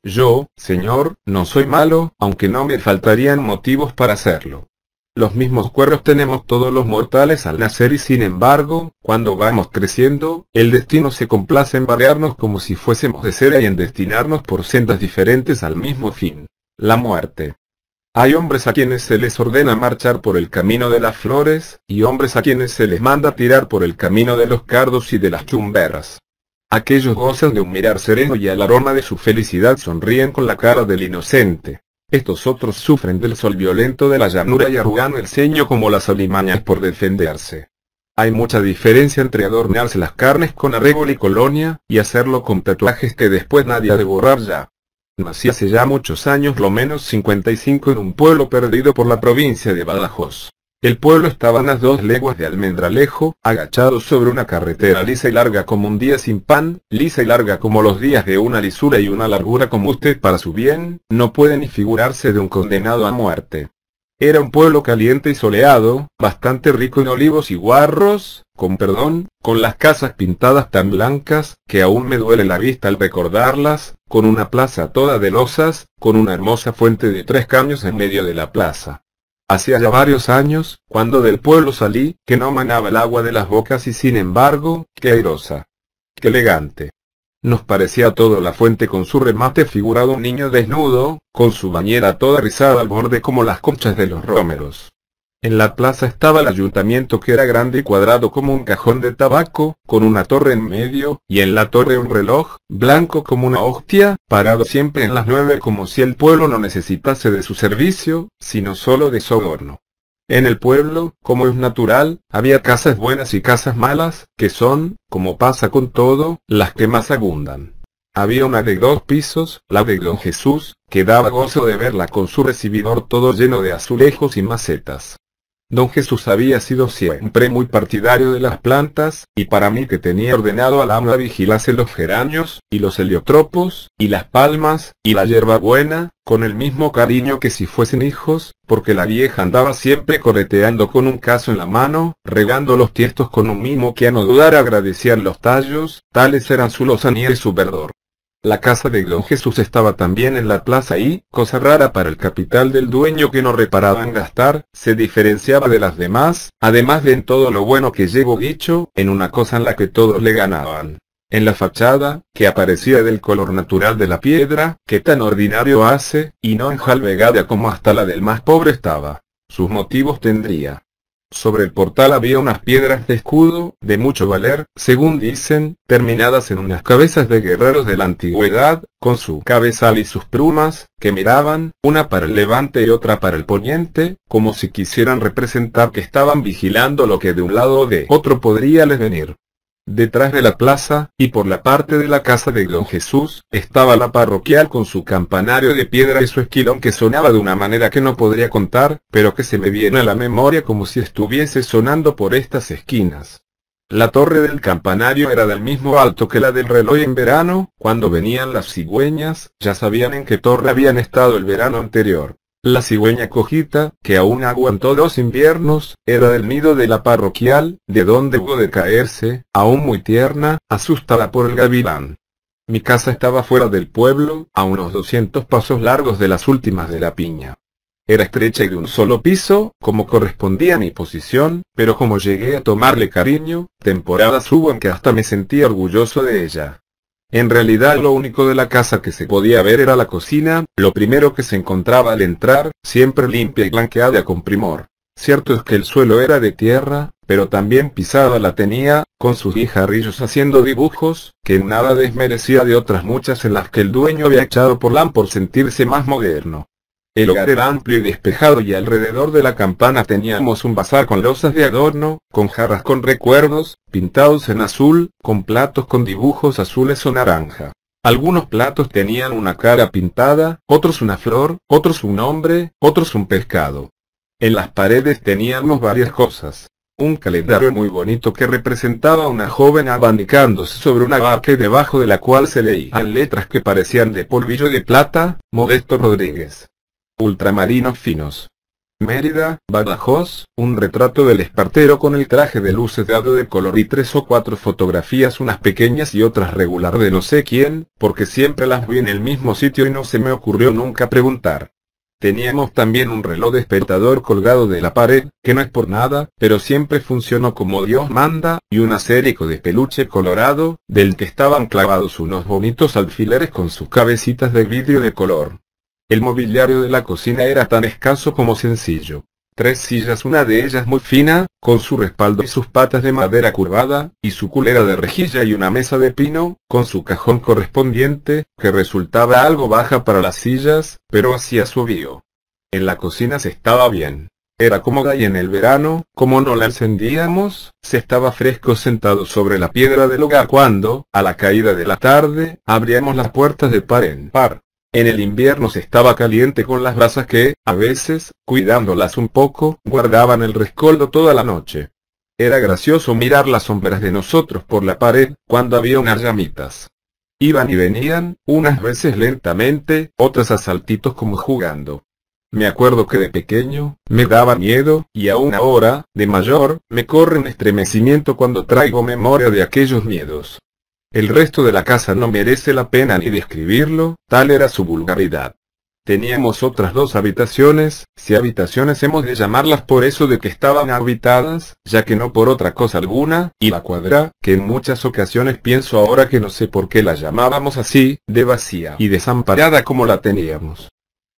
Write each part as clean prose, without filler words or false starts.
Yo, Señor, no soy malo, aunque no me faltarían motivos para hacerlo. Los mismos cuernos tenemos todos los mortales al nacer y sin embargo, cuando vamos creciendo, el destino se complace en variarnos como si fuésemos de cera y en destinarnos por sendas diferentes al mismo fin, la muerte. Hay hombres a quienes se les ordena marchar por el camino de las flores, y hombres a quienes se les manda tirar por el camino de los cardos y de las chumberas. Aquellos gozan de un mirar sereno y al aroma de su felicidad sonríen con la cara del inocente. Estos otros sufren del sol violento de la llanura y arrugan el ceño como las alimañas por defenderse. Hay mucha diferencia entre adornarse las carnes con arrebol y colonia, y hacerlo con tatuajes que después nadie ha de borrar ya. Nací hace ya muchos años, lo menos 55, en un pueblo perdido por la provincia de Badajoz. El pueblo estaba a unas 2 leguas de Almendralejo, agachado sobre una carretera lisa y larga como un día sin pan, lisa y larga como los días de una lisura y una largura como usted para su bien, no puede ni figurarse de un condenado a muerte. Era un pueblo caliente y soleado, bastante rico en olivos y guarros, con perdón, con las casas pintadas tan blancas, que aún me duele la vista al recordarlas, con una plaza toda de losas, con una hermosa fuente de 3 caños en medio de la plaza. Hacía ya varios años, cuando del pueblo salí, que no manaba el agua de las bocas y sin embargo, qué airosa, qué elegante. Nos parecía todo la fuente con su remate figurado un niño desnudo, con su bañera toda rizada al borde como las conchas de los rómeros. En la plaza estaba el ayuntamiento que era grande y cuadrado como un cajón de tabaco, con una torre en medio, y en la torre un reloj, blanco como una hostia, parado siempre en las 9 como si el pueblo no necesitase de su servicio, sino solo de soborno. En el pueblo, como es natural, había casas buenas y casas malas, que son, como pasa con todo, las que más abundan. Había una de 2 pisos, la de Don Jesús, que daba gozo de verla con su recibidor todo lleno de azulejos y macetas. Don Jesús había sido siempre muy partidario de las plantas, y para mí que tenía ordenado al amo vigilase los geranios, y los heliotropos, y las palmas, y la hierbabuena, con el mismo cariño que si fuesen hijos, porque la vieja andaba siempre correteando con un cazo en la mano, regando los tiestos con un mimo que a no dudar agradecían los tallos, tales eran su lozanía y su verdor. La casa de Don Jesús estaba también en la plaza y, cosa rara para el capital del dueño que no reparaba en gastar, se diferenciaba de las demás, además de en todo lo bueno que llevo dicho, en una cosa en la que todos le ganaban. En la fachada, que aparecía del color natural de la piedra, que tan ordinario hace, y no enjalbegada como hasta la del más pobre estaba. Sus motivos tendría. Sobre el portal había unas piedras de escudo, de mucho valer, según dicen, terminadas en unas cabezas de guerreros de la antigüedad, con su cabezal y sus plumas, que miraban, una para el levante y otra para el poniente, como si quisieran representar que estaban vigilando lo que de un lado o de otro podría les venir. Detrás de la plaza, y por la parte de la casa de Don Jesús, estaba la parroquial con su campanario de piedra y su esquilón que sonaba de una manera que no podría contar, pero que se me viene a la memoria como si estuviese sonando por estas esquinas. La torre del campanario era del mismo alto que la del reloj en verano, cuando venían las cigüeñas, ya sabían en qué torre habían estado el verano anterior. La cigüeña cojita, que aún aguantó 2 inviernos, era del nido de la parroquial, de donde hubo de caerse, aún muy tierna, asustada por el gavilán. Mi casa estaba fuera del pueblo, a unos 200 pasos largos de las últimas de la piña. Era estrecha y de un solo piso, como correspondía a mi posición, pero como llegué a tomarle cariño, temporadas hubo en que hasta me sentía orgulloso de ella. En realidad lo único de la casa que se podía ver era la cocina, lo primero que se encontraba al entrar, siempre limpia y blanqueada con primor. Cierto es que el suelo era de tierra, pero también pisada la tenía, con sus guijarrillos haciendo dibujos, que en nada desmerecía de otras muchas en las que el dueño había echado por sentirse más moderno. El hogar era amplio y despejado y alrededor de la campana teníamos un bazar con losas de adorno, con jarras con recuerdos, pintados en azul, con platos con dibujos azules o naranja. Algunos platos tenían una cara pintada, otros una flor, otros un hombre, otros un pescado. En las paredes teníamos varias cosas. Un calendario muy bonito que representaba a una joven abanicándose sobre una barca y debajo de la cual se leían letras que parecían de polvillo de plata, Modesto Rodríguez. Ultramarinos finos. Mérida, Badajoz, un retrato del espartero con el traje de luces dado de color y 3 o 4 fotografías, unas pequeñas y otras regular de no sé quién, porque siempre las vi en el mismo sitio y no se me ocurrió nunca preguntar. Teníamos también un reloj despertador colgado de la pared, que no es por nada, pero siempre funcionó como Dios manda, y un acérico de peluche colorado, del que estaban clavados unos bonitos alfileres con sus cabecitas de vidrio de color. El mobiliario de la cocina era tan escaso como sencillo. 3 sillas, una de ellas muy fina, con su respaldo y sus patas de madera curvada, y su culera de rejilla, y una mesa de pino, con su cajón correspondiente, que resultaba algo baja para las sillas, pero hacía su bio. En la cocina se estaba bien. Era cómoda y en el verano, como no la encendíamos, se estaba fresco sentado sobre la piedra del hogar cuando, a la caída de la tarde, abríamos las puertas de par en par. En el invierno se estaba caliente con las brasas que, a veces, cuidándolas un poco, guardaban el rescoldo toda la noche. Era gracioso mirar las sombras de nosotros por la pared, cuando había unas llamitas. Iban y venían, unas veces lentamente, otras a saltitos como jugando. Me acuerdo que de pequeño, me daba miedo, y aún ahora, de mayor, me corre un estremecimiento cuando traigo memoria de aquellos miedos. El resto de la casa no merece la pena ni describirlo, tal era su vulgaridad. Teníamos otras 2 habitaciones, si habitaciones hemos de llamarlas por eso de que estaban habitadas, ya que no por otra cosa alguna, y la cuadra, que en muchas ocasiones pienso ahora que no sé por qué la llamábamos así, de vacía y desamparada como la teníamos.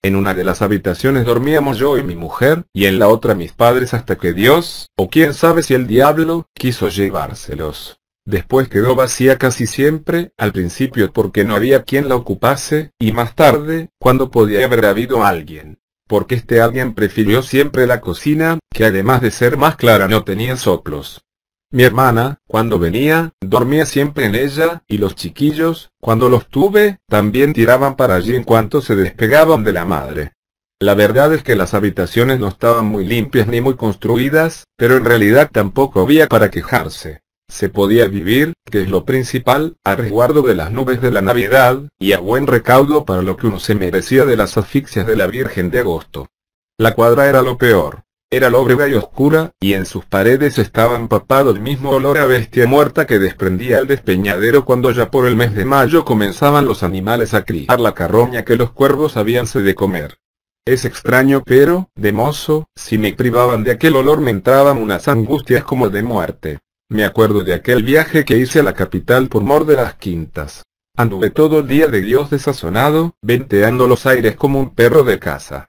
En una de las habitaciones dormíamos yo y mi mujer, y en la otra mis padres hasta que Dios, o quién sabe si el diablo, quiso llevárselos. Después quedó vacía casi siempre, al principio porque no había quien la ocupase, y más tarde, cuando podía haber habido alguien. Porque este alguien prefirió siempre la cocina, que además de ser más clara no tenía soplos. Mi hermana, cuando venía, dormía siempre en ella, y los chiquillos, cuando los tuve, también tiraban para allí en cuanto se despegaban de la madre. La verdad es que las habitaciones no estaban muy limpias ni muy construidas, pero en realidad tampoco había para quejarse. Se podía vivir, que es lo principal, a resguardo de las nubes de la Navidad, y a buen recaudo para lo que uno se merecía de las asfixias de la Virgen de agosto. La cuadra era lo peor. Era lóbrega y oscura, y en sus paredes estaba empapado el mismo olor a bestia muerta que desprendía el despeñadero cuando ya por el mes de mayo comenzaban los animales a criar la carroña que los cuervos habíanse de comer. Es extraño pero, de mozo, si me privaban de aquel olor me entraban unas angustias como de muerte. Me acuerdo de aquel viaje que hice a la capital por mor de las quintas. Anduve todo el día de Dios desazonado, venteando los aires como un perro de caza.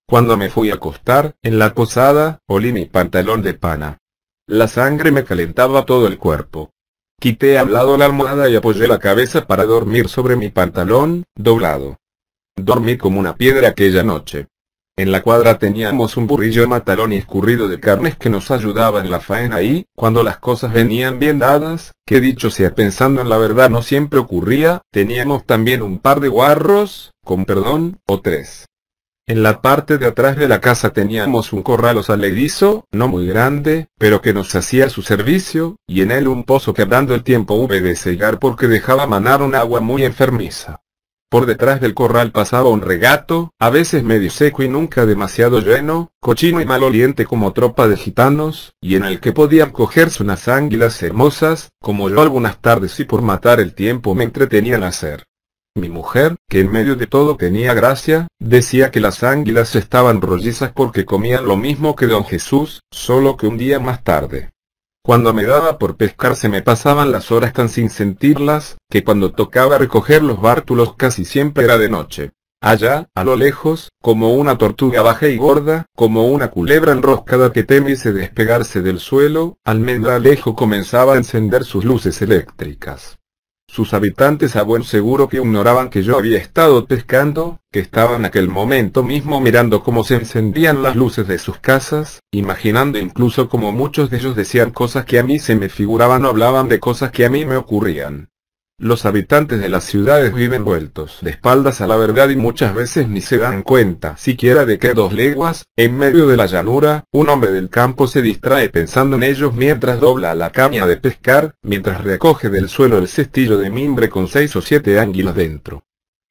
Cuando me fui a acostar, en la posada, olí mi pantalón de pana. La sangre me calentaba todo el cuerpo. Quité al lado la almohada y apoyé la cabeza para dormir sobre mi pantalón, doblado. Dormí como una piedra aquella noche. En la cuadra teníamos un burrillo matalón y escurrido de carnes que nos ayudaba en la faena y, cuando las cosas venían bien dadas, que dicho sea pensando en la verdad no siempre ocurría, teníamos también un par de guarros, con perdón, o 3. En la parte de atrás de la casa teníamos un corral osaledizo, no muy grande, pero que nos hacía su servicio, y en él un pozo que dando el tiempo hube de cegar porque dejaba manar un agua muy enfermiza. Por detrás del corral pasaba un regato, a veces medio seco y nunca demasiado lleno, cochino y maloliente como tropa de gitanos, y en el que podían cogerse unas anguilas hermosas, como yo algunas tardes y por matar el tiempo me entretenían a hacer. Mi mujer, que en medio de todo tenía gracia, decía que las anguilas estaban rollizas porque comían lo mismo que don Jesús, solo que un día más tarde. Cuando me daba por pescar se me pasaban las horas tan sin sentirlas, que cuando tocaba recoger los bártulos casi siempre era de noche. Allá, a lo lejos, como una tortuga baja y gorda, como una culebra enroscada que temiese despegarse del suelo, al medio comenzaba a encender sus luces eléctricas. Sus habitantes a buen seguro que ignoraban que yo había estado pescando, que estaba en aquel momento mismo mirando cómo se encendían las luces de sus casas, imaginando incluso como muchos de ellos decían cosas que a mí se me figuraban o hablaban de cosas que a mí me ocurrían. Los habitantes de las ciudades viven vueltos de espaldas a la verdad y muchas veces ni se dan cuenta siquiera de que 2 leguas, en medio de la llanura, un hombre del campo se distrae pensando en ellos mientras dobla la caña de pescar, mientras recoge del suelo el cestillo de mimbre con 6 o 7 anguilas dentro.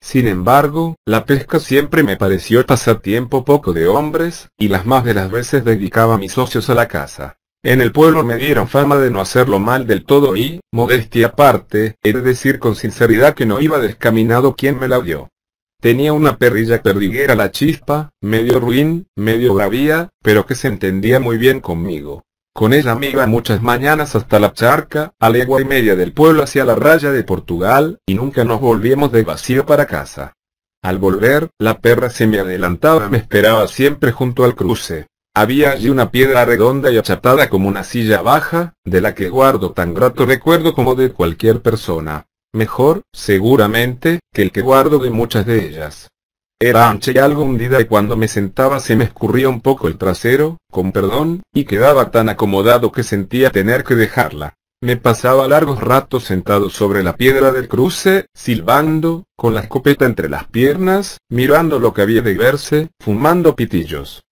Sin embargo, la pesca siempre me pareció el pasatiempo poco de hombres, y las más de las veces dedicaba mis ocios a la caza. En el pueblo me dieron fama de no hacerlo mal del todo y, modestia aparte, he de decir con sinceridad que no iba descaminado quien me la dio. Tenía una perrilla perdiguera la Chispa, medio ruin, medio bravía, pero que se entendía muy bien conmigo. Con ella me iba muchas mañanas hasta la charca, a legua y media del pueblo hacia la raya de Portugal, y nunca nos volvíamos de vacío para casa. Al volver, la perra se me adelantaba y me esperaba siempre junto al cruce. Había allí una piedra redonda y achatada como una silla baja, de la que guardo tan grato recuerdo como de cualquier persona. Mejor, seguramente, que el que guardo de muchas de ellas. Era ancha y algo hundida y cuando me sentaba se me escurría un poco el trasero, con perdón, y quedaba tan acomodado que sentía tener que dejarla. Me pasaba largos ratos sentado sobre la piedra del cruce, silbando, con la escopeta entre las piernas, mirando lo que había de verse, fumando pitillos.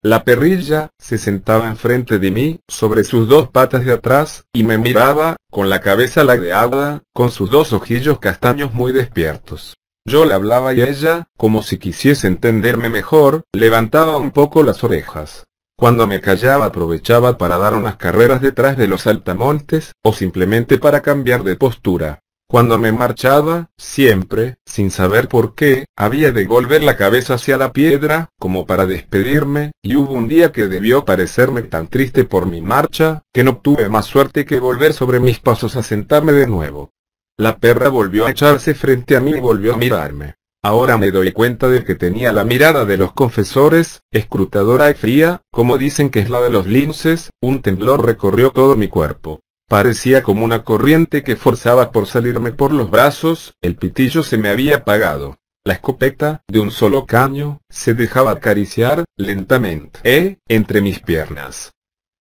La perrilla se sentaba enfrente de mí, sobre sus dos patas de atrás, y me miraba, con la cabeza ladeada, con sus dos ojillos castaños muy despiertos. Yo le hablaba y ella, como si quisiese entenderme mejor, levantaba un poco las orejas. Cuando me callaba aprovechaba para dar unas carreras detrás de los saltamontes, o simplemente para cambiar de postura. Cuando me marchaba, siempre, sin saber por qué, había de volver la cabeza hacia la piedra, como para despedirme, y hubo un día que debió parecerme tan triste por mi marcha, que no tuve más suerte que volver sobre mis pasos a sentarme de nuevo. La perra volvió a echarse frente a mí y volvió a mirarme. Ahora me doy cuenta de que tenía la mirada de los confesores, escrutadora y fría, como dicen que es la de los linces. Un temblor recorrió todo mi cuerpo. Parecía como una corriente que forzaba por salirme por los brazos, el pitillo se me había apagado. La escopeta, de un solo caño, se dejaba acariciar, lentamente, entre mis piernas.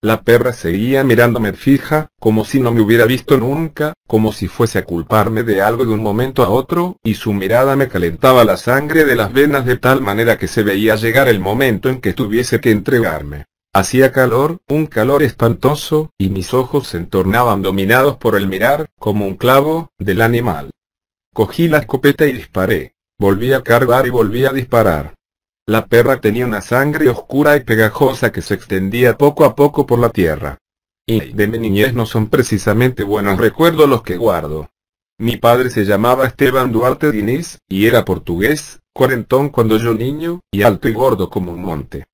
La perra seguía mirándome fija, como si no me hubiera visto nunca, como si fuese a culparme de algo de un momento a otro, y su mirada me calentaba la sangre de las venas de tal manera que se veía llegar el momento en que tuviese que entregarme. Hacía calor, un calor espantoso, y mis ojos se entornaban dominados por el mirar, como un clavo, del animal. Cogí la escopeta y disparé. Volví a cargar y volví a disparar. La perra tenía una sangre oscura y pegajosa que se extendía poco a poco por la tierra. Y de mi niñez no son precisamente buenos recuerdos los que guardo. Mi padre se llamaba Esteban Duarte Diniz, y era portugués, cuarentón cuando yo niño, y alto y gordo como un monte.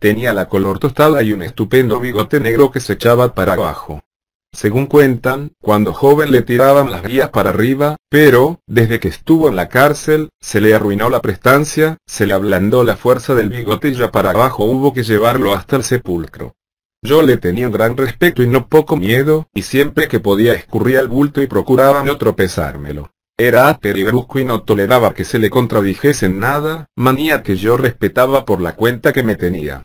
Tenía la color tostada y un estupendo bigote negro que se echaba para abajo. Según cuentan, cuando joven le tiraban las guías para arriba, pero, desde que estuvo en la cárcel, se le arruinó la prestancia, se le ablandó la fuerza del bigote y ya para abajo hubo que llevarlo hasta el sepulcro. Yo le tenía un gran respeto y no poco miedo, y siempre que podía escurría el bulto y procuraba no tropezármelo. Era áspero y brusco y no toleraba que se le contradijese en nada, manía que yo respetaba por la cuenta que me tenía.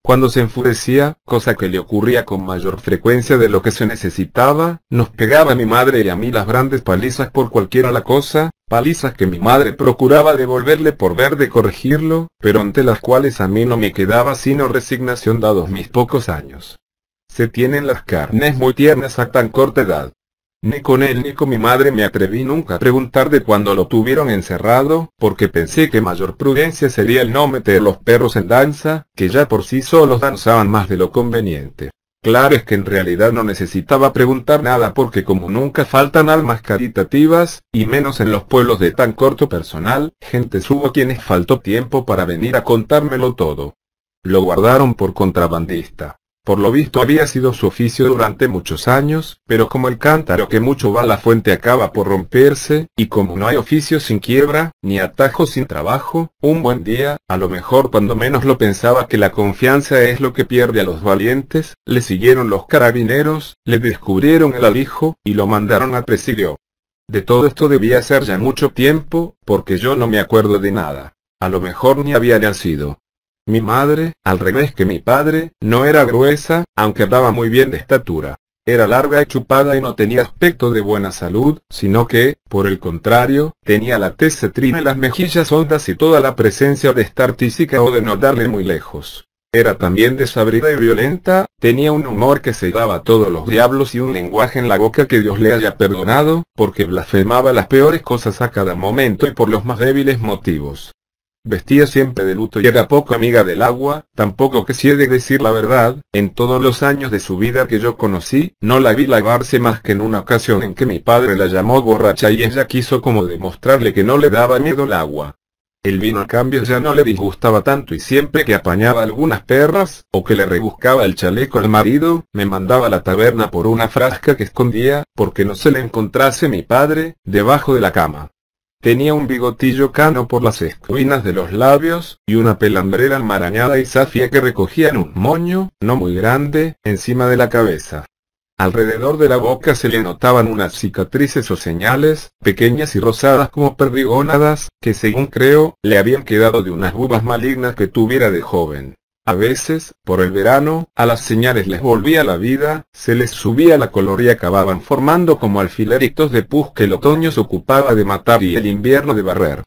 Cuando se enfurecía, cosa que le ocurría con mayor frecuencia de lo que se necesitaba, nos pegaba a mi madre y a mí las grandes palizas por cualquiera la cosa, palizas que mi madre procuraba devolverle por ver de corregirlo, pero ante las cuales a mí no me quedaba sino resignación dados mis pocos años. Se tienen las carnes muy tiernas a tan corta edad. Ni con él ni con mi madre me atreví nunca a preguntar de cuándo lo tuvieron encerrado, porque pensé que mayor prudencia sería el no meter los perros en danza, que ya por sí solos danzaban más de lo conveniente. Claro es que en realidad no necesitaba preguntar nada porque como nunca faltan almas caritativas, y menos en los pueblos de tan corto personal, gente hubo a quienes faltó tiempo para venir a contármelo todo. Lo guardaron por contrabandista. Por lo visto había sido su oficio durante muchos años, pero como el cántaro que mucho va a la fuente acaba por romperse, y como no hay oficio sin quiebra, ni atajo sin trabajo, un buen día, a lo mejor cuando menos lo pensaba que la confianza es lo que pierde a los valientes, le siguieron los carabineros, le descubrieron el alijo, y lo mandaron a presidio. De todo esto debía ser ya mucho tiempo, porque yo no me acuerdo de nada. A lo mejor ni había nacido. Mi madre, al revés que mi padre, no era gruesa, aunque andaba muy bien de estatura. Era larga y chupada y no tenía aspecto de buena salud, sino que, por el contrario, tenía la tez cetrina y las mejillas hondas y toda la presencia de estar tísica o de no darle muy lejos. Era también desabrida y violenta, tenía un humor que se daba a todos los diablos y un lenguaje en la boca que Dios le haya perdonado, porque blasfemaba las peores cosas a cada momento y por los más débiles motivos. Vestía siempre de luto y era poco amiga del agua, tampoco que si he de decir la verdad, en todos los años de su vida que yo conocí, no la vi lavarse más que en una ocasión en que mi padre la llamó borracha y ella quiso como demostrarle que no le daba miedo el agua. El vino a cambio ya no le disgustaba tanto y siempre que apañaba algunas perras, o que le rebuscaba el chaleco al marido, me mandaba a la taberna por una frasca que escondía, porque no se le encontrase mi padre, debajo de la cama. Tenía un bigotillo cano por las esquinas de los labios, y una pelambrera enmarañada y zafia que recogía en un moño, no muy grande, encima de la cabeza. Alrededor de la boca se le notaban unas cicatrices o señales, pequeñas y rosadas como perdigonadas, que según creo, le habían quedado de unas uvas malignas que tuviera de joven. A veces, por el verano, a las señales les volvía la vida, se les subía la color y acababan formando como alfileritos de pus que el otoño se ocupaba de matar y el invierno de barrer.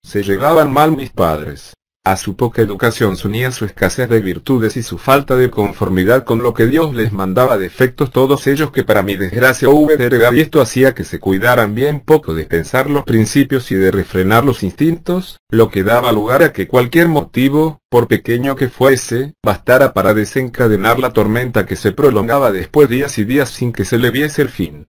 Se llevaban mal mis padres. A su poca educación se unía su escasez de virtudes y su falta de conformidad con lo que Dios les mandaba, defectos todos ellos que para mi desgracia hube de heredar, y esto hacía que se cuidaran bien poco de pensar los principios y de refrenar los instintos, lo que daba lugar a que cualquier motivo, por pequeño que fuese, bastara para desencadenar la tormenta que se prolongaba después días y días sin que se le viese el fin.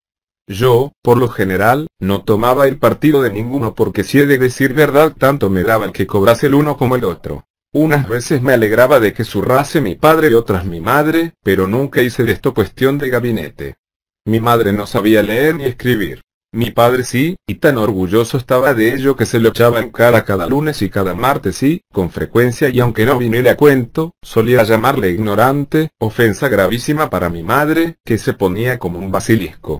Yo, por lo general, no tomaba el partido de ninguno porque si he de decir verdad tanto me daba el que cobrase el uno como el otro. Unas veces me alegraba de que zurrase mi padre y otras mi madre, pero nunca hice de esto cuestión de gabinete. Mi madre no sabía leer ni escribir. Mi padre sí, y tan orgulloso estaba de ello que se lo echaba en cara cada lunes y cada martes y, con frecuencia y aunque no viniera a cuento, solía llamarle ignorante, ofensa gravísima para mi madre, que se ponía como un basilisco.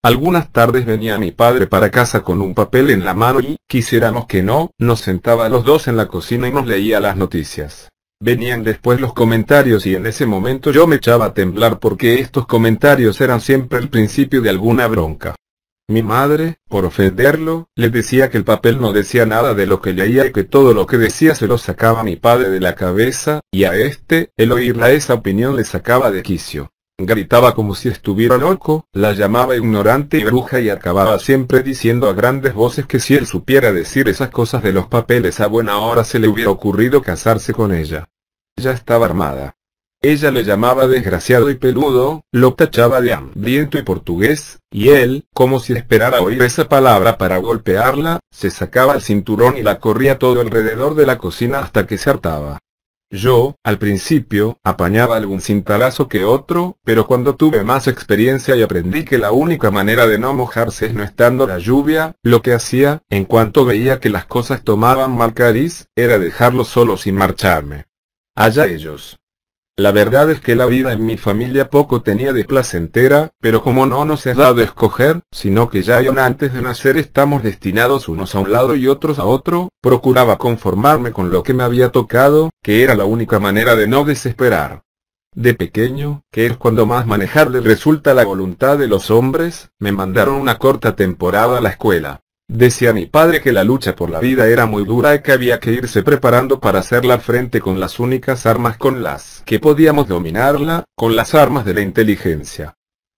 Algunas tardes venía mi padre para casa con un papel en la mano y, quisiéramos que no, nos sentaba a los dos en la cocina y nos leía las noticias. Venían después los comentarios y en ese momento yo me echaba a temblar porque estos comentarios eran siempre el principio de alguna bronca. Mi madre, por ofenderlo, le decía que el papel no decía nada de lo que leía y que todo lo que decía se lo sacaba mi padre de la cabeza, y a el oírla esa opinión le sacaba de quicio. Gritaba como si estuviera loco, la llamaba ignorante y bruja y acababa siempre diciendo a grandes voces que si él supiera decir esas cosas de los papeles a buena hora se le hubiera ocurrido casarse con ella. Ya estaba armada. Ella le llamaba desgraciado y peludo, lo tachaba de hambriento y portugués, y él, como si esperara oír esa palabra para golpearla, se sacaba el cinturón y la corría todo alrededor de la cocina hasta que se hartaba. Yo, al principio, apañaba algún cintarazo que otro, pero cuando tuve más experiencia y aprendí que la única manera de no mojarse es no estando la lluvia, lo que hacía, en cuanto veía que las cosas tomaban mal cariz, era dejarlos solos y marcharme. Allá ellos. La verdad es que la vida en mi familia poco tenía de placentera, pero como no nos es dado escoger, sino que ya aún antes de nacer estamos destinados unos a un lado y otros a otro, procuraba conformarme con lo que me había tocado, que era la única manera de no desesperar. De pequeño, que es cuando más manejable resulta la voluntad de los hombres, me mandaron una corta temporada a la escuela. Decía mi padre que la lucha por la vida era muy dura y que había que irse preparando para hacerla frente con las únicas armas con las que podíamos dominarla, con las armas de la inteligencia.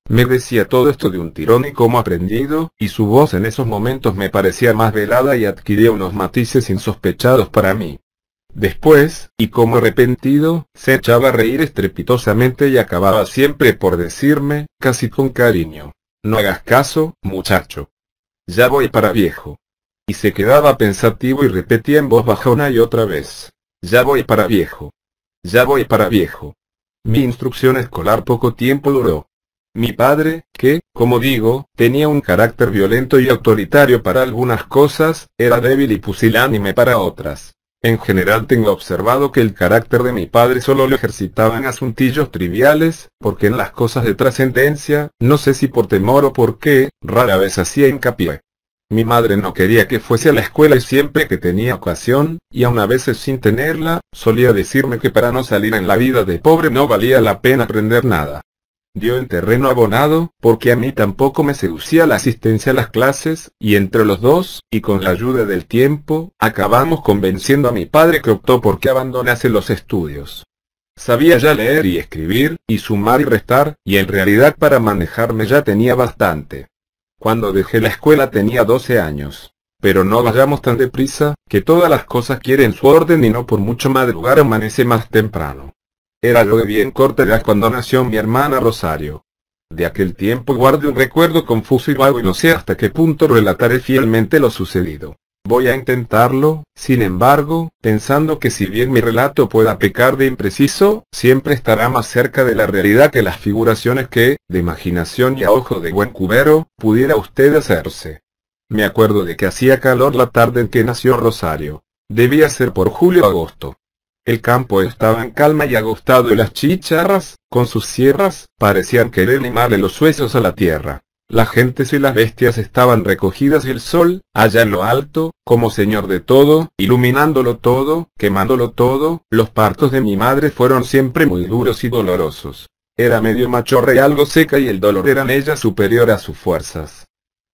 Me decía todo esto de un tirón y como aprendido, y su voz en esos momentos me parecía más velada y adquiría unos matices insospechados para mí. Después, y como arrepentido, se echaba a reír estrepitosamente y acababa siempre por decirme, casi con cariño: no hagas caso, muchacho. Ya voy para viejo. Y se quedaba pensativo y repetía en voz baja una y otra vez: ya voy para viejo. Ya voy para viejo. Mi instrucción escolar poco tiempo duró. Mi padre, que, como digo, tenía un carácter violento y autoritario para algunas cosas, era débil y pusilánime para otras. En general tengo observado que el carácter de mi padre solo lo ejercitaba en asuntillos triviales, porque en las cosas de trascendencia, no sé si por temor o por qué, rara vez hacía hincapié. Mi madre no quería que fuese a la escuela y siempre que tenía ocasión, y aun a veces sin tenerla, solía decirme que para no salir en la vida de pobre no valía la pena aprender nada. Dio en terreno abonado, porque a mí tampoco me seducía la asistencia a las clases, y entre los dos, y con la ayuda del tiempo, acabamos convenciendo a mi padre que optó por que abandonase los estudios. Sabía ya leer y escribir, y sumar y restar, y en realidad para manejarme ya tenía bastante. Cuando dejé la escuela tenía 12 años. Pero no vayamos tan deprisa, que todas las cosas quieren su orden y no por mucho madrugar amanece más temprano. Era yo de bien corta edad cuando nació mi hermana Rosario. De aquel tiempo guardo un recuerdo confuso y vago y no sé hasta qué punto relataré fielmente lo sucedido. Voy a intentarlo, sin embargo, pensando que si bien mi relato pueda pecar de impreciso, siempre estará más cerca de la realidad que las figuraciones que, de imaginación y a ojo de buen cubero, pudiera usted hacerse. Me acuerdo de que hacía calor la tarde en que nació Rosario. Debía ser por julio o agosto. El campo estaba en calma y agostado y las chicharras, con sus sierras, parecían querer limarle los huesos a la tierra. Las gentes y las bestias estaban recogidas y el sol, allá en lo alto, como señor de todo, iluminándolo todo, quemándolo todo. Los partos de mi madre fueron siempre muy duros y dolorosos. Era medio machorra y algo seca y el dolor era en ella superior a sus fuerzas.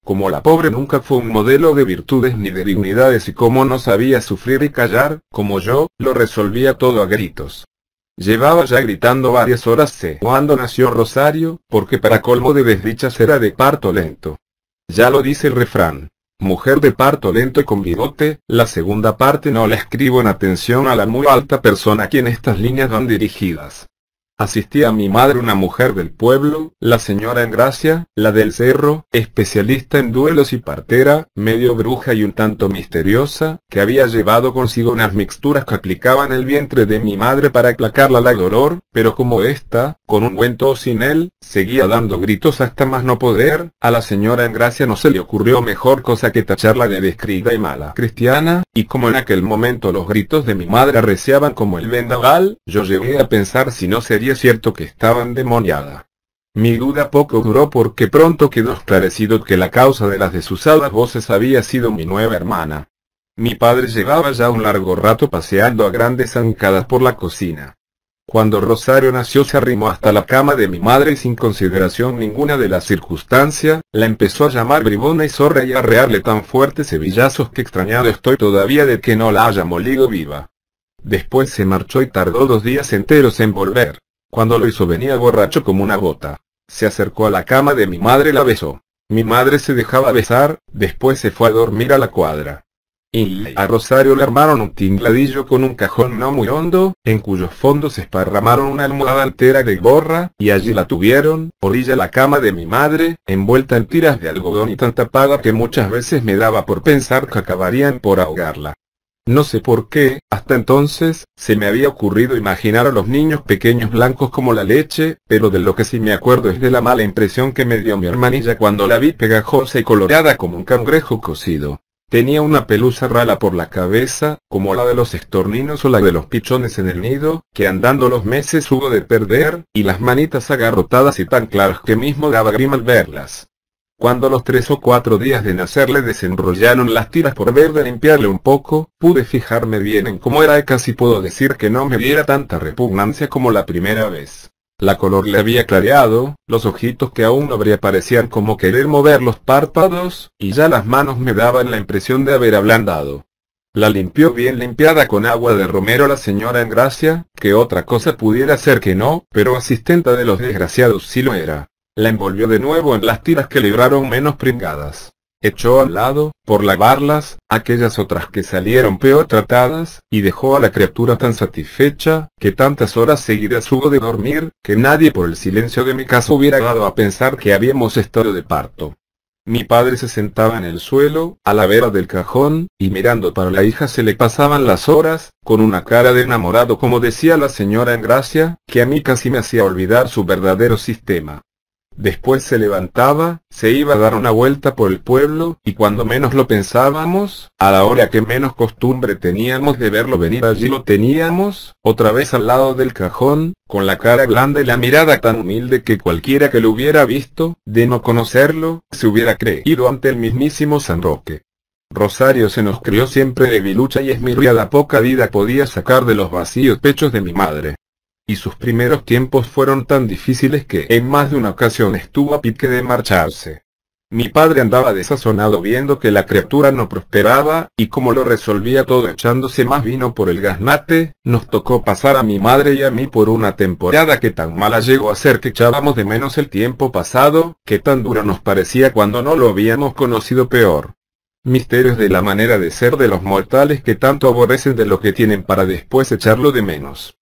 Como la pobre nunca fue un modelo de virtudes ni de dignidades y como no sabía sufrir y callar, como yo, lo resolvía todo a gritos. Llevaba ya gritando varias horas cuando nació Rosario, porque para colmo de desdichas era de parto lento. Ya lo dice el refrán. Mujer de parto lento y con bigote. La segunda parte no la escribo en atención a la muy alta persona a quien estas líneas van dirigidas. Asistía a mi madre una mujer del pueblo, la señora Engracia, la del cerro, especialista en duelos y partera, medio bruja y un tanto misteriosa, que había llevado consigo unas mixturas que aplicaban el vientre de mi madre para aplacarla la dolor, pero como ésta, con ungüento o sin él, seguía dando gritos hasta más no poder, a la señora Engracia no se le ocurrió mejor cosa que tacharla de descrita y mala cristiana, y como en aquel momento los gritos de mi madre arreciaban como el vendaval, yo llegué a pensar si no sería cierto que estaba endemoniada. Mi duda poco duró porque pronto quedó esclarecido que la causa de las desusadas voces había sido mi nueva hermana. Mi padre llevaba ya un largo rato paseando a grandes zancadas por la cocina. Cuando Rosario nació se arrimó hasta la cama de mi madre y sin consideración ninguna de la circunstancia, la empezó a llamar bribona y zorra y a arrearle tan fuertes hebillazos que extrañado estoy todavía de que no la haya molido viva. Después se marchó y tardó 2 días enteros en volver. Cuando lo hizo venía borracho como una gota. Se acercó a la cama de mi madre y la besó. Mi madre se dejaba besar, después se fue a dormir a la cuadra. Y a Rosario le armaron un tingladillo con un cajón no muy hondo, en cuyos fondos esparramaron una almohada entera de borra, y allí la tuvieron, orilla la cama de mi madre, envuelta en tiras de algodón y tan tapada que muchas veces me daba por pensar que acabarían por ahogarla. No sé por qué, hasta entonces, se me había ocurrido imaginar a los niños pequeños blancos como la leche, pero de lo que sí me acuerdo es de la mala impresión que me dio mi hermanilla cuando la vi pegajosa y coloreada como un cangrejo cocido. Tenía una pelusa rala por la cabeza, como la de los estorninos o la de los pichones en el nido, que andando los meses hubo de perder, y las manitas agarrotadas y tan claras que mismo daba grima al verlas. Cuando los 3 o 4 días de nacer le desenrollaron las tiras por ver de limpiarle un poco, pude fijarme bien en cómo era y casi puedo decir que no me diera tanta repugnancia como la primera vez. La color le había clareado, los ojitos que aún no parecían como querer mover los párpados, y ya las manos me daban la impresión de haber ablandado. La limpió bien limpiada con agua de romero la señora Engracia, que otra cosa pudiera ser que no, pero asistenta de los desgraciados sí lo era. La envolvió de nuevo en las tiras que libraron menos pringadas. Echó al lado, por lavarlas, aquellas otras que salieron peor tratadas, y dejó a la criatura tan satisfecha, que tantas horas seguidas hubo de dormir, que nadie por el silencio de mi casa hubiera dado a pensar que habíamos estado de parto. Mi padre se sentaba en el suelo, a la vera del cajón, y mirando para la hija se le pasaban las horas, con una cara de enamorado como decía la señora Engracia, que a mí casi me hacía olvidar su verdadero sistema. Después se levantaba, se iba a dar una vuelta por el pueblo, y cuando menos lo pensábamos, a la hora que menos costumbre teníamos de verlo venir allí lo teníamos, otra vez al lado del cajón, con la cara blanda y la mirada tan humilde que cualquiera que lo hubiera visto, de no conocerlo, se hubiera creído ante el mismísimo San Roque. Rosario se nos crió siempre debilucha y esmirriada, poca vida podía sacar de los vacíos pechos de mi madre. Y sus primeros tiempos fueron tan difíciles que en más de una ocasión estuvo a pique de marcharse. Mi padre andaba desazonado viendo que la criatura no prosperaba, y como lo resolvía todo echándose más vino por el gaznate, nos tocó pasar a mi madre y a mí por una temporada que tan mala llegó a ser que echábamos de menos el tiempo pasado, que tan duro nos parecía cuando no lo habíamos conocido peor. Misterios de la manera de ser de los mortales que tanto aborrecen de lo que tienen para después echarlo de menos.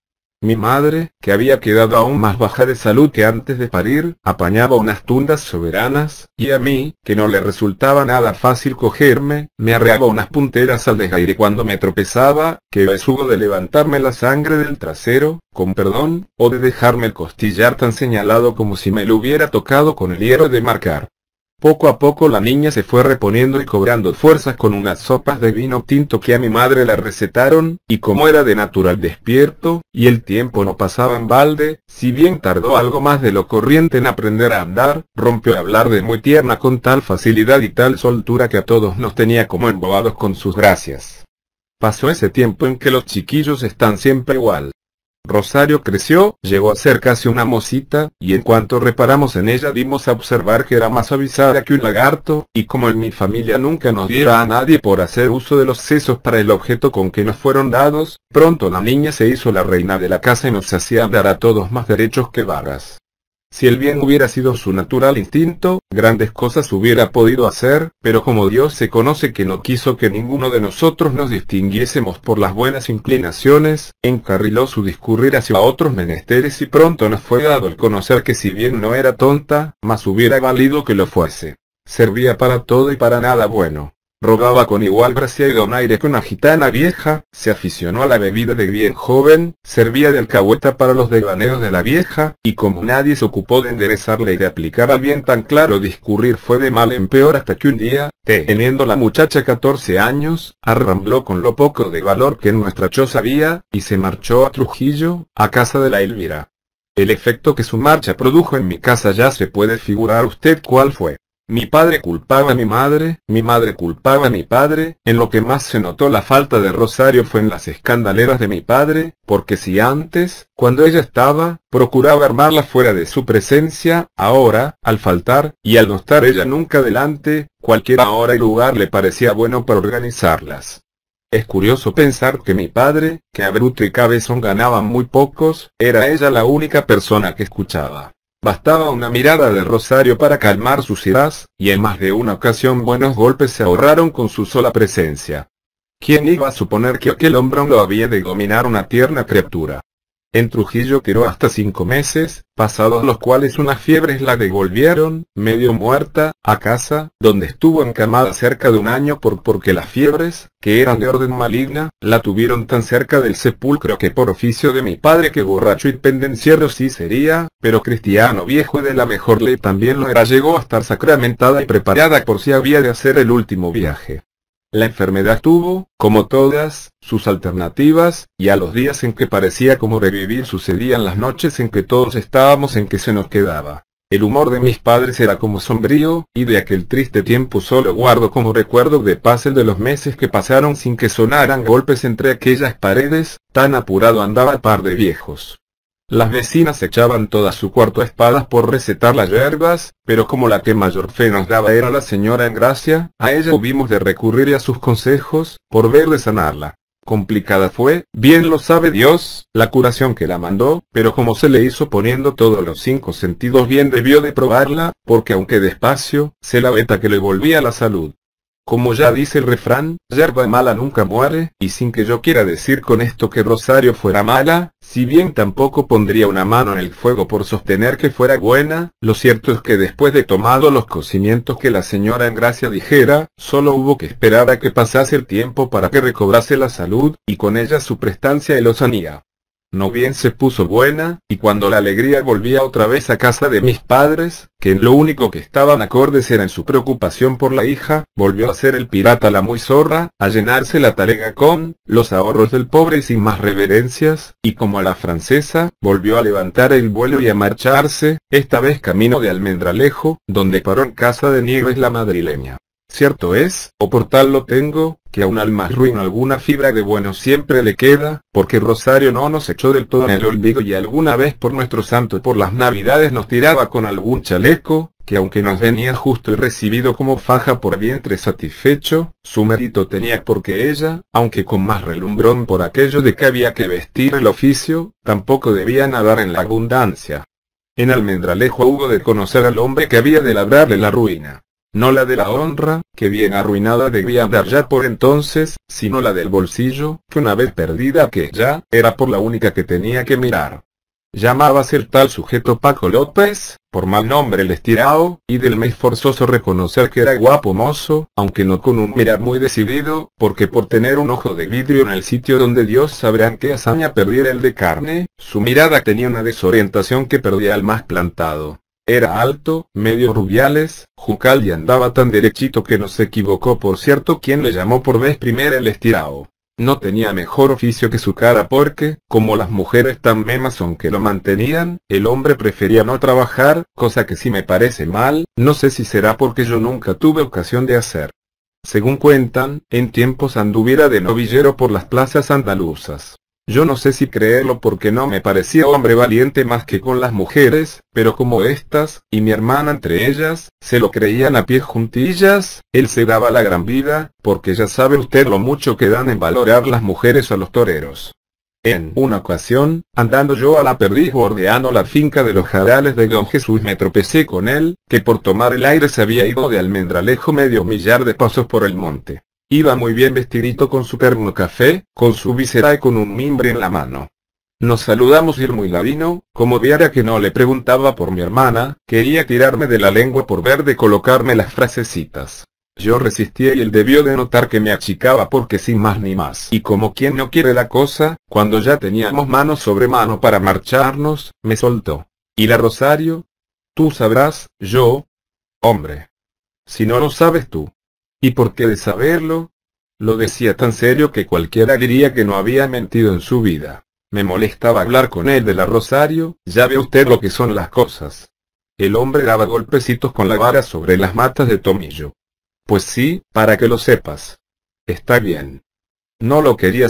Mi madre, que había quedado aún más baja de salud que antes de parir, apañaba unas tundas soberanas, y a mí, que no le resultaba nada fácil cogerme, me arreaba unas punteras al desgaire cuando me tropezaba, que es hubo de levantarme la sangre del trasero, con perdón, o de dejarme el costillar tan señalado como si me lo hubiera tocado con el hierro de marcar. Poco a poco la niña se fue reponiendo y cobrando fuerzas con unas sopas de vino tinto que a mi madre le recetaron, y como era de natural despierto, y el tiempo no pasaba en balde, si bien tardó algo más de lo corriente en aprender a andar, rompió a hablar de muy tierna con tal facilidad y tal soltura que a todos nos tenía como embobados con sus gracias. Pasó ese tiempo en que los chiquillos están siempre igual. Rosario creció, llegó a ser casi una mocita, y en cuanto reparamos en ella dimos a observar que era más avisada que un lagarto, y como en mi familia nunca nos diera a nadie por hacer uso de los sesos para el objeto con que nos fueron dados, pronto la niña se hizo la reina de la casa y nos hacía andar a todos más derechos que vagas. Si el bien hubiera sido su natural instinto, grandes cosas hubiera podido hacer, pero como Dios se conoce que no quiso que ninguno de nosotros nos distinguiésemos por las buenas inclinaciones, encarriló su discurrir hacia otros menesteres y pronto nos fue dado el conocer que si bien no era tonta, más hubiera valido que lo fuese. Servía para todo y para nada bueno. Rogaba con igual gracia y donaire que una gitana vieja, se aficionó a la bebida de bien joven, servía de alcahueta para los devaneos de la vieja, y como nadie se ocupó de enderezarle y de aplicar al bien tan claro discurrir fue de mal en peor hasta que un día, teniendo la muchacha 14 años, arrambló con lo poco de valor que en nuestra choza había, y se marchó a Trujillo, a casa de la Elvira. El efecto que su marcha produjo en mi casa ya se puede figurar usted cuál fue. Mi padre culpaba a mi madre culpaba a mi padre, en lo que más se notó la falta de Rosario fue en las escandaleras de mi padre, porque si antes, cuando ella estaba, procuraba armarla fuera de su presencia, ahora, al faltar, y al no estar ella nunca delante, cualquier hora y lugar le parecía bueno para organizarlas. Es curioso pensar que mi padre, que a bruto y cabezón ganaban muy pocos, era ella la única persona que escuchaba. Bastaba una mirada de Rosario para calmar sus iras, y en más de una ocasión buenos golpes se ahorraron con su sola presencia. ¿Quién iba a suponer que aquel hombrón lo había de dominar una tierna criatura? En Trujillo tiró hasta 5 meses, pasados los cuales unas fiebres la devolvieron, medio muerta, a casa, donde estuvo encamada cerca de un año porque las fiebres, que eran de orden maligna, la tuvieron tan cerca del sepulcro que por oficio de mi padre que borracho y pendenciero sí sería, pero cristiano viejo y de la mejor ley también lo era, llegó a estar sacramentada y preparada por si había de hacer el último viaje. La enfermedad tuvo, como todas, sus alternativas, y a los días en que parecía como revivir sucedían las noches en que todos estábamos en que se nos quedaba. El humor de mis padres era como sombrío, y de aquel triste tiempo solo guardo como recuerdo de paz el de los meses que pasaron sin que sonaran golpes entre aquellas paredes, tan apurado andaba el par de viejos. Las vecinas echaban toda su cuarto a espadas por recetar las hierbas, pero como la que mayor fe nos daba era la señora Engracia, a ella hubimos de recurrir a sus consejos, por ver de sanarla. Complicada fue, bien lo sabe Dios, la curación que la mandó, pero como se le hizo poniendo todos los 5 sentidos bien debió de probarla, porque aunque despacio, se la veta que le volvía la salud. Como ya dice el refrán, yerba mala nunca muere, y sin que yo quiera decir con esto que Rosario fuera mala, si bien tampoco pondría una mano en el fuego por sostener que fuera buena, lo cierto es que después de tomado los cocimientos que la señora Engracia dijera, solo hubo que esperar a que pasase el tiempo para que recobrase la salud, y con ella su prestancia y lozanía. No bien se puso buena, y cuando la alegría volvía otra vez a casa de mis padres, que en lo único que estaban acordes era en su preocupación por la hija, volvió a ser el pirata la muy zorra, a llenarse la talega con los ahorros del pobre y sin más reverencias, y como a la francesa, volvió a levantar el vuelo y a marcharse, esta vez camino de Almendralejo, donde paró en casa de Nieves la madrileña. Cierto es, o por tal lo tengo, que a un alma ruin alguna fibra de bueno siempre le queda, porque Rosario no nos echó del todo en el olvido y alguna vez por nuestro santo por las navidades nos tiraba con algún chaleco, que aunque nos venía justo y recibido como faja por vientre satisfecho, su mérito tenía porque ella, aunque con más relumbrón por aquello de que había que vestir el oficio, tampoco debía nadar en la abundancia. En Almendralejo hubo de conocer al hombre que había de labrarle la ruina. No la de la honra, que bien arruinada debía andar ya por entonces, sino la del bolsillo, que una vez perdida aquella, era por la única que tenía que mirar. Llamábase el tal sujeto Paco López, por mal nombre el estirao, y del mes forzoso reconocer que era guapo mozo, aunque no con un mirar muy decidido, porque por tener un ojo de vidrio en el sitio donde Dios sabrán qué hazaña perdiera el de carne, su mirada tenía una desorientación que perdía al más plantado. Era alto, medio rubiales, juncal y andaba tan derechito que no se equivocó por cierto quien le llamó por vez primera el estirao. No tenía mejor oficio que su cara porque, como las mujeres tan memas son que lo mantenían, el hombre prefería no trabajar, cosa que sí me parece mal, no sé si será porque yo nunca tuve ocasión de hacer. Según cuentan, en tiempos anduviera de novillero por las plazas andaluzas. Yo no sé si creerlo porque no me parecía hombre valiente más que con las mujeres, pero como estas, y mi hermana entre ellas, se lo creían a pie juntillas, él se daba la gran vida, porque ya sabe usted lo mucho que dan en valorar las mujeres a los toreros. En una ocasión, andando yo a la perdiz bordeando la finca de los jarales de don Jesús me tropecé con él, que por tomar el aire se había ido de Almendralejo medio millar de pasos por el monte. Iba muy bien vestidito con su termo café, con su visera y con un mimbre en la mano. Nos saludamos y el muy ladino, como viera que no le preguntaba por mi hermana, quería tirarme de la lengua por ver de colocarme las frasecitas. Yo resistía y él debió de notar que me achicaba porque sin más ni más. Y como quien no quiere la cosa, cuando ya teníamos mano sobre mano para marcharnos, me soltó. ¿Y la Rosario? Tú sabrás, yo. Hombre. Si no lo sabes tú. ¿Y por qué de saberlo? Lo decía tan serio que cualquiera diría que no había mentido en su vida. Me molestaba hablar con él de la Rosario, ya ve usted lo que son las cosas. El hombre daba golpecitos con la vara sobre las matas de tomillo. Pues sí, para que lo sepas. Está bien. No lo quería